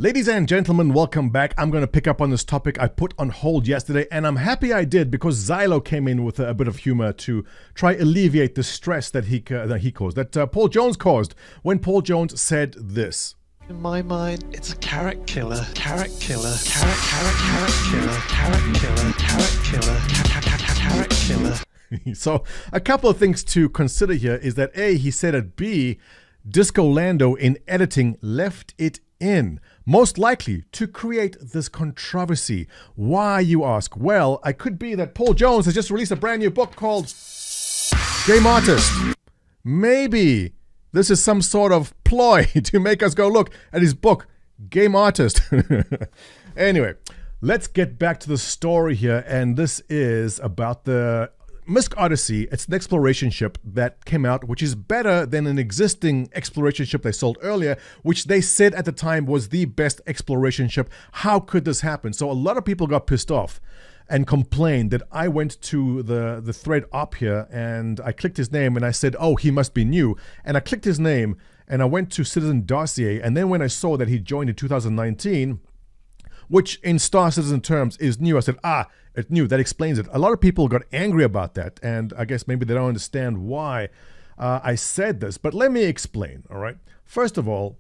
Ladies and gentlemen, welcome back. I'm going to pick up on this topic I put on hold yesterday, and I'm happy I did because Xylo came in with a bit of humor to try alleviate the stress that he caused, that Paul Jones caused when Paul Jones said this. In my mind, it's a carrot killer, carrot killer, carrot killer, carrot killer, carrot killer. So a couple of things to consider here is that A, he said it, B, Disco Lando in editing left it in, most likely to create this controversy. Why, you ask? Well, it could be that Paul Jones has just released a brand new book called Game Artist. Maybe this is some sort of ploy to make us go look at his book, Game Artist. Anyway, let's get back to the story here, and this is about the Mysk Odyssey. It's an exploration ship that came out, which is better than an existing exploration ship they sold earlier, which they said at the time was the best exploration ship. How could this happen? So a lot of people got pissed off and complained that I went to the thread up here and I clicked his name and I said, oh, he must be new. And I clicked his name and I went to Citizen Dossier, and then when I saw that he joined in 2019, which in Star Citizen terms is new, I said, it's new. That explains it. A lot of people got angry about that, and I guess maybe they don't understand why I said this. But let me explain, all right? First of all,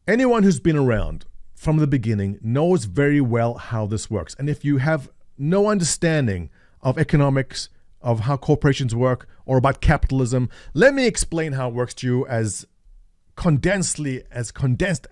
anyone who's been around from the beginning knows very well how this works. And if you have no understanding of economics, of how corporations work, or about capitalism, let me explain how it works to you as condensed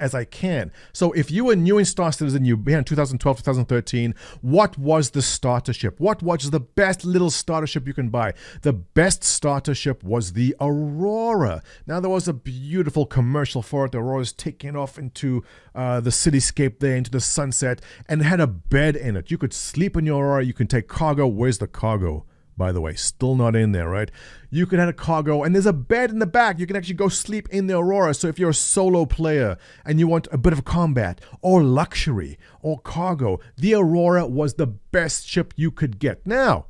as I can. So if you were new in Star Citizen, you began 2012, 2013, what was the starter ship? What was the best little starter ship you can buy? The best starter ship was the Aurora. Now, there was a beautiful commercial for it. The Aurora's taking off into the cityscape there, into the sunset, and it had a bed in it. You could sleep in your Aurora. You can take cargo. Where's the cargo? By the way, still not in there, right? You could have a cargo, and there's a bed in the back. You can actually go sleep in the Aurora. So if you're a solo player and you want a bit of combat or luxury or cargo, the Aurora was the best ship you could get. Now,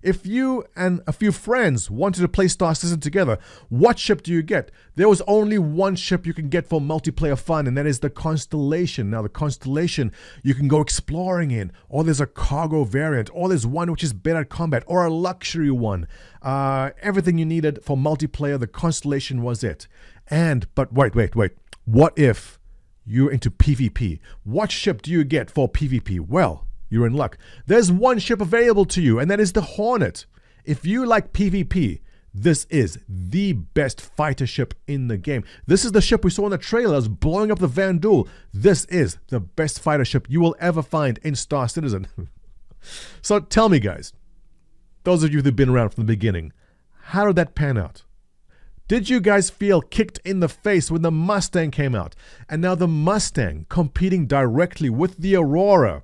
if you and a few friends wanted to play Star Citizen together, what ship do you get? There was only one ship you can get for multiplayer fun, and that is the Constellation. Now, the Constellation you can go exploring in, or there's a cargo variant, or there's one which is better at combat, or a luxury one. Everything you needed for multiplayer, the Constellation was it. But wait. What if you're into PvP? What ship do you get for PvP? Well, you're in luck. There's one ship available to you, and that is the Hornet. If you like PvP, this is the best fighter ship in the game. This is the ship we saw in the trailers blowing up the Vanduul. This is the best fighter ship you will ever find in Star Citizen. So tell me, guys, those of you who've been around from the beginning, how did that pan out? Did you guys feel kicked in the face when the Mustang came out? And now the Mustang competing directly with the Aurora.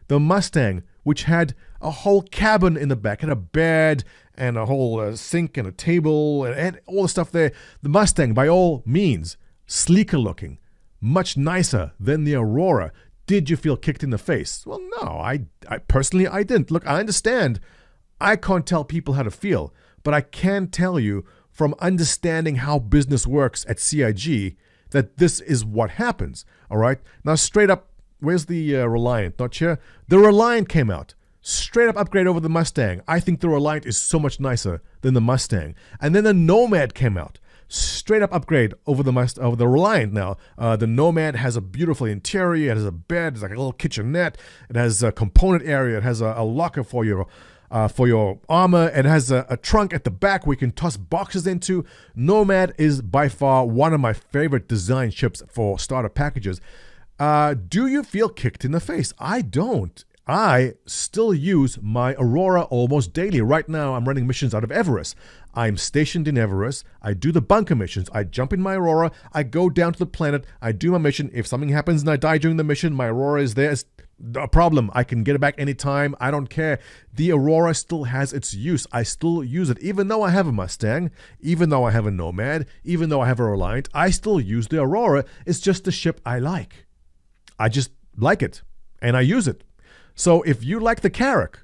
The Mustang, which had a whole cabin in the back, had a bed and a whole sink and a table and all the stuff there. The Mustang, by all means, sleeker looking, much nicer than the Aurora. Did you feel kicked in the face? Well, no, I personally didn't. Look, I understand. I can't tell people how to feel, but I can tell you from understanding how business works at CIG that this is what happens. All right? Now, straight up, where's the Reliant? Not here. The Reliant came out. Straight up upgrade over the Mustang. I think the Reliant is so much nicer than the Mustang. And then the Nomad came out. Straight up upgrade over the Reliant now. The Nomad has a beautiful interior. It has a bed. It's like a little kitchenette. It has a component area. It has a locker for your armor. It has a trunk at the back where you can toss boxes into. Nomad is by far one of my favorite design ships for starter packages. Do you feel kicked in the face? I don't. I still use my Aurora almost daily. Right now, I'm running missions out of Everest. I'm stationed in Everest. I do the bunker missions. I jump in my Aurora. I go down to the planet. I do my mission. If something happens and I die during the mission, my Aurora is there. It's a problem. I can get it back anytime. I don't care. The Aurora still has its use. I still use it. Even though I have a Mustang, even though I have a Nomad, even though I have a Reliant, I still use the Aurora. It's just the ship I like. I just like it, and I use it. So if you like the Carrack,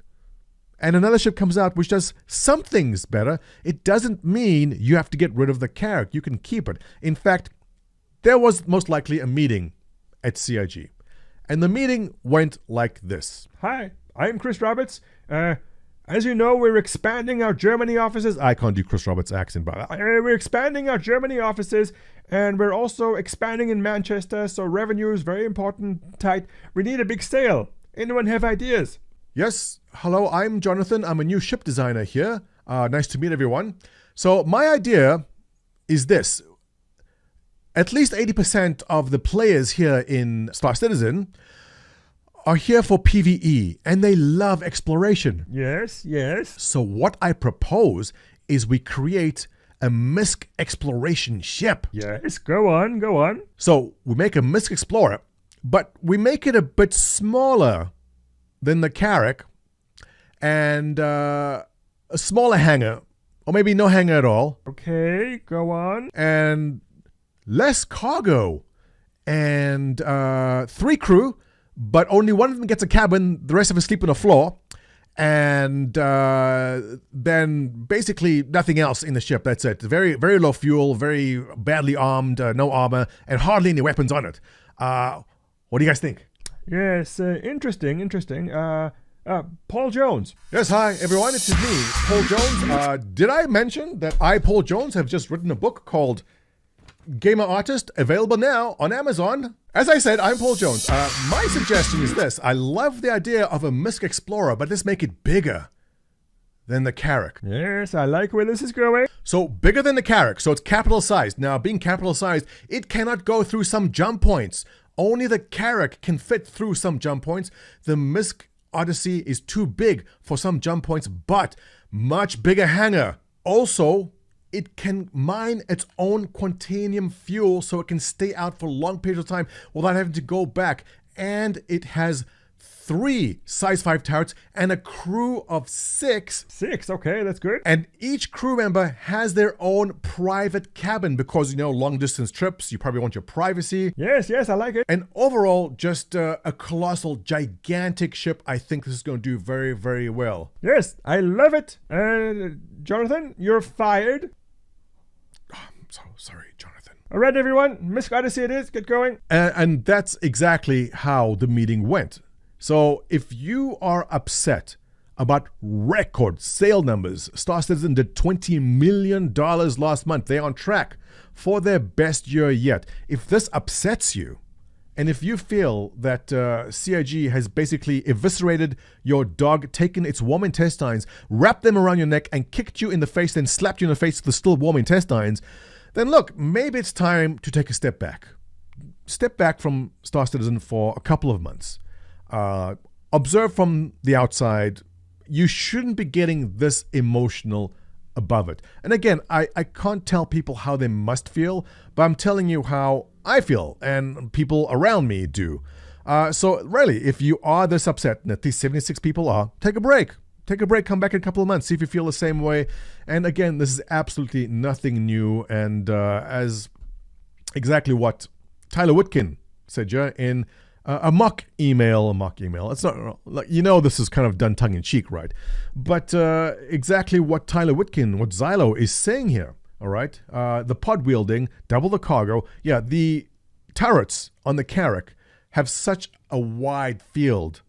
and another ship comes out which does some things better, it doesn't mean you have to get rid of the Carrack. You can keep it. In fact, there was most likely a meeting at CIG. And the meeting went like this. Hi, I'm Chris Roberts. As you know, we're expanding our Germany offices. I can't do Chris Roberts' accent, but We're expanding our Germany offices, and we're also expanding in Manchester, so revenue is very important, tight. We need a big sale. Anyone have ideas? yes, hello, I'm Jonathan. I'm a new ship designer here. Nice to meet everyone. So my idea is this. At least 80% of the players here in Star Citizen are here for PvE, and they love exploration. Yes. So what I propose is we create a MISC exploration ship. Yes, go on. So we make a MISC Explorer, but we make it a bit smaller than the Carrack, and a smaller hangar, or maybe no hangar at all, Okay, go on. and less cargo, and 3 crew, but only one of them gets a cabin, the rest of us sleep on the floor, and then basically nothing else in the ship. That's it. Very, very low fuel, very badly armed, no armor, and hardly any weapons on it. What do you guys think? Yes, interesting. Paul Jones. Yes, hi everyone, it's me, Paul Jones. Did I mention that I, Paul Jones, have just written a book called Gamer Artist, available now on Amazon? As I said, I'm Paul Jones. My suggestion is this. I love the idea of a MISC Explorer, but let's make it bigger than the Carrack. Yes, I like where this is going. So bigger than the Carrack, so it's capital sized. Now, being capital sized, it cannot go through some jump points. Only the Carrack can fit through some jump points. The MISC Odyssey is too big for some jump points, but much bigger hangar. Also, it can mine its own quantanium fuel so it can stay out for long periods of time without having to go back. And it has 3 size 5 turrets and a crew of 6. 6, okay, that's good. And each crew member has their own private cabin because, long distance trips, you probably want your privacy. Yes, I like it. And overall, just a colossal, gigantic ship. I think this is going to do very, very well. Yes, I love it. Jonathan, you're fired. I'm so sorry, Jonathan. All right, everyone, MISC Odyssey it is. Get going. And that's exactly how the meeting went. So if you are upset about record sale numbers, Star Citizen did $20 million last month. They're on track for their best year yet. If this upsets you, and if you feel that CIG has basically eviscerated your dog, taken its warm intestines, wrapped them around your neck, and kicked you in the face, then slapped you in the face with the still warm intestines, then look, maybe it's time to take a step back. Step back from Star Citizen for a couple of months. Observe from the outside. You shouldn't be getting this emotional above it. And again, I can't tell people how they must feel, but I'm telling you how I feel and people around me do. So really, if you are this upset, and at least 76 people are, take a break. Take a break, come back in a couple of months, see if you feel the same way. And again, this is absolutely nothing new. And as exactly what Tyler Whitkin said in a mock email. It's not like, this is kind of done tongue in cheek, right? But exactly what Tyler Whitkin, what Xylo is saying here, all right? The pod wielding, double the cargo. Yeah, the turrets on the Carrack have such a wide field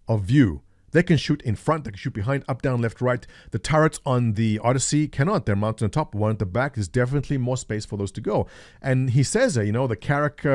of view. They can shoot in front, they can shoot behind, up, down, left, right. The turrets on the Odyssey cannot. They're mounted on top, one at the back. There's definitely more space for those to go. And he says, the Carrack,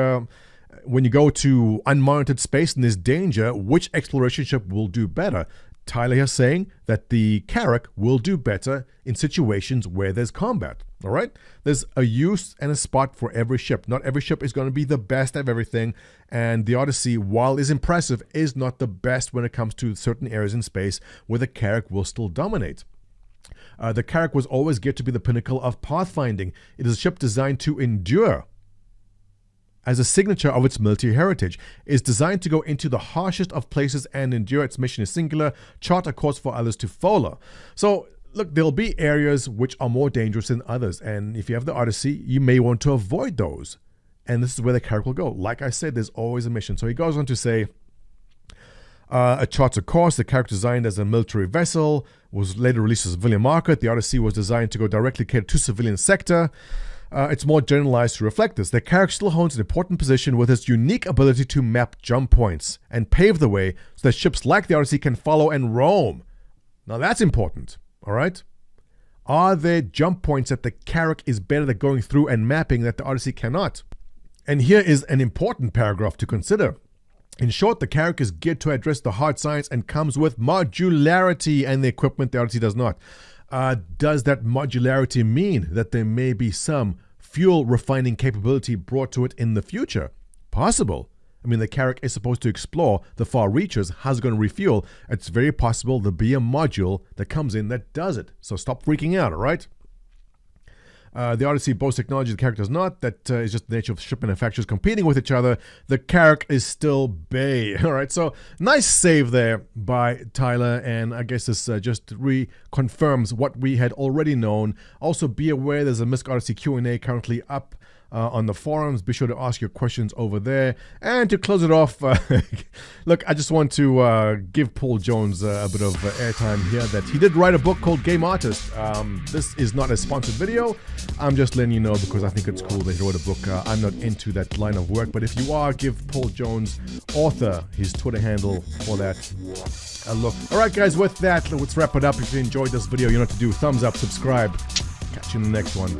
when you go to unmonitored space and there's danger, which exploration ship will do better? Tyler here saying that the Carrack will do better in situations where there's combat. All right? There's a use and a spot for every ship. Not every ship is going to be the best of everything. And the Odyssey, while is impressive, is not the best when it comes to certain areas in space where the Carrack will still dominate. The Carrack was always geared to be the pinnacle of pathfinding. It is a ship designed to endure. As a signature of its military heritage, is designed to go into the harshest of places and endure. Its mission is singular, chart a course for others to follow. So, look, there'll be areas which are more dangerous than others, and if you have the Odyssey, you may want to avoid those. And this is where the Carrack will go. Like I said, there's always a mission. So he goes on to say, a charter course, the Carrack designed as a military vessel, was later released as a civilian market. The Odyssey was designed to go directly cater to civilian sector. it's more generalized to reflect this. The Carrack still holds an important position with its unique ability to map jump points and pave the way so that ships like the Odyssey can follow and roam. Now that's important, all right? Are there jump points that the Carrack is better at going through and mapping that the Odyssey cannot? And here is an important paragraph to consider. In short, the Carrack is geared to address the hard science and comes with modularity and the equipment the Odyssey does not. Does that modularity mean that there may be some fuel refining capability brought to it in the future? Possible. I mean, the Carrack is supposed to explore the far reaches. How's it going to refuel? It's very possible there'll be a module that comes in that does it. So stop freaking out, all right? The Odyssey boasts technology the Carrack does not. That is just the nature of ship manufacturers competing with each other. The Carrack is still Bay. All right, so nice save there by Tyler, and I guess this just reconfirms what we had already known. Also, be aware there's a Misk Odyssey Q&A currently up on the forums. Be sure to ask your questions over there. And to close it off, look, I just want to give Paul Jones a bit of airtime here that he did write a book called Game Artist. This is not a sponsored video. I'm just letting you know because I think it's cool that he wrote a book. I'm not into that line of work, but if you are, give Paul Jones, author, his Twitter handle for that a look. All right, guys, with that, let's wrap it up. If you enjoyed this video, you know what to do. Thumbs up, subscribe. Catch you in the next one.